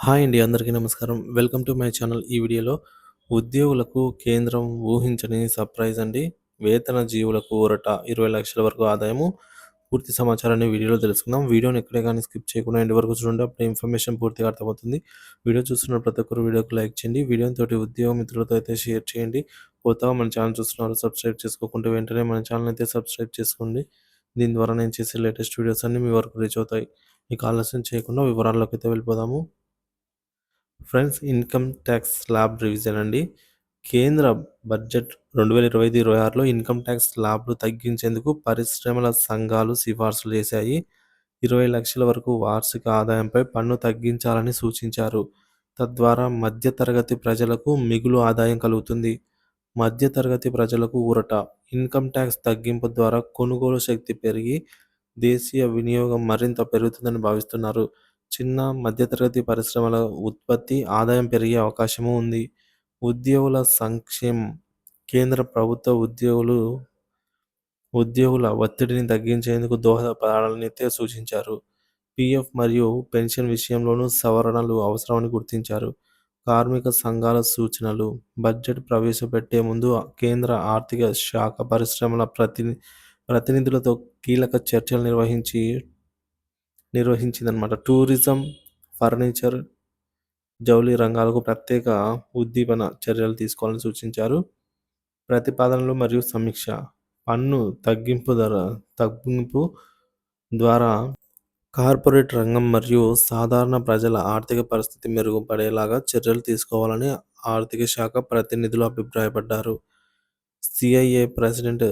Hi అండి. అందరికీ నమస్కారం. Welcome to my channel. ఈ వీడియోలో ఉద్యోగులకు కేంద్రం ఊహించని సర్ప్రైజ్ అండి. వేతన జీవులకు ఊరట 20,00,000 వరకు ఆదాయము. పూర్తి సమాచారాన్ని వీడియోలో తెలుసుకుందాం. వీడియోని ఎక్కడే గాని స్కిప్ చేయకుండా ఎండ్ వరకు చూడండి. అప్పుడు ఇన్ఫర్మేషన్ పూర్తిగా అర్థమవుతుంది. వీడియో చూస్తున్న ప్రతి ఒక్కరు వీడియోకి లైక్ చేయండి. వీడియోని తోటి ఉద్యోగ మిత్రులతో అయితే షేర్ చేయండి. కొత్తగా మన ఛానల్ చూస్తున్నారు సబ్స్క్రైబ్ చేసుకోకుంటే వెంటనే మన ఛానల్ అయితే సబ్స్క్రైబ్ చేసుకోండి. దీని ద్వారా నేను చేసే లేటెస్ట్ వీడియోస్ అన్నీ మీ వరకు రీచ్ అవుతాయి. ఇక ఆలస్యం చేయకుండా వివరాల్లోకి అయితే వెళ్ళిపోదాము. Friends, income tax slab revision అండి. కేంద్ర బడ్జెట్ 2025-26లో ఇన్కమ్ ట్యాక్స్ స్లాబ్లు తగ్గించేందుకు పరిశ్రమల సంఘాలు సిఫార్సులు చేశాయి. 20,00,000 వరకు వార్షిక ఆదాయంపై పన్ను తగ్గించాలని సూచించారు. తద్వారా మధ్యతరగతి ప్రజలకు మిగులు ఆదాయం కలుగుతుంది. మధ్యతరగతి ప్రజలకు ఊరట. ఇన్కమ్ ట్యాక్స్ తగ్గింపు ద్వారా కొనుగోలు శక్తి పెరిగి దేశీయ వినియోగం మరింత పెరుగుతుందని భావిస్తున్నారు. చిన్న, మధ్యతరగతి పరిశ్రమల ఉత్పత్తి, ఆదాయం పెరిగే అవకాశమూ ఉంది. ఉద్యోగుల సంక్షేమం. కేంద్ర ప్రభుత్వ ఉద్యోగుల ఒత్తిడిని తగ్గించేందుకు దోహదపడాలనైతే సూచించారు. పీఎఫ్ మరియు పెన్షన్ విషయంలోనూ సవరణలు అవసరమని గుర్తించారు. కార్మిక సంఘాల సూచనలు. బడ్జెట్ ప్రవేశపెట్టే ముందు కేంద్ర ఆర్థిక శాఖ పరిశ్రమల ప్రతినిధులతో కీలక చర్చలు నిర్వహించిందనమాట. టూరిజం, ఫర్నిచర్, జౌళి రంగాలకు ప్రత్యేక ఉద్దీపన చర్యలు తీసుకోవాలని సూచించారు. ప్రతిపాదనలు మరియు సమీక్ష. పన్ను తగ్గింపు ద్వారా కార్పొరేట్ రంగం మరియు సాధారణ ప్రజల ఆర్థిక పరిస్థితి మెరుగుపడేలాగా చర్యలు తీసుకోవాలని ఆర్థిక శాఖ ప్రతినిధులు అభిప్రాయపడ్డారు. సిఐఏ ప్రెసిడెంట్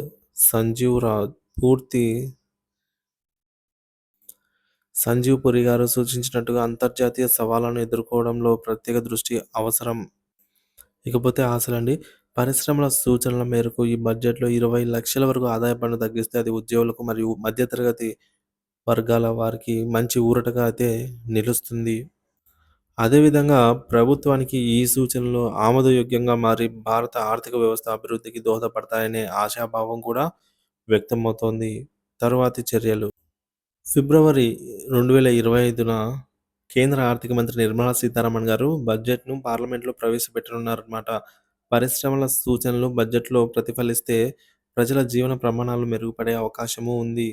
సంజీవ్ పురి గారు సూచించినట్టుగా అంతర్జాతీయ సవాళ్లను ఎదుర్కోవడంలో ప్రత్యేక దృష్టి అవసరం. ఇకపోతే ఆశలండి. పరిశ్రమల సూచనల మేరకు ఈ బడ్జెట్‌లో 20,00,000 వరకు ఆదాయ పన్ను తగ్గిస్తే అది ఉద్యోగులకు మరియు మధ్యతరగతి వర్గాల వారికి మంచి ఊరటగా అయితే నిలుస్తుంది. అదేవిధంగా ప్రభుత్వానికి ఈ సూచనలు ఆమోదయోగ్యంగా మారి భారత ఆర్థిక వ్యవస్థ అభివృద్ధికి దోహదపడతాయనే ఆశాభావం కూడా వ్యక్తమవుతోంది. తరువాతి చర్యలు. ఫిబ్రవరి 2025న కేంద్ర ఆర్థిక మంత్రి నిర్మలా సీతారామన్ గారు బడ్జెట్‌ను పార్లమెంట్‌లో ప్రవేశపెట్టనున్నారన్నమాట. పరిశ్రమల సూచనలు బడ్జెట్‌లో ప్రతిఫలిస్తే ప్రజల జీవన ప్రమాణాలు మెరుగుపడే అవకాశమూ ఉంది.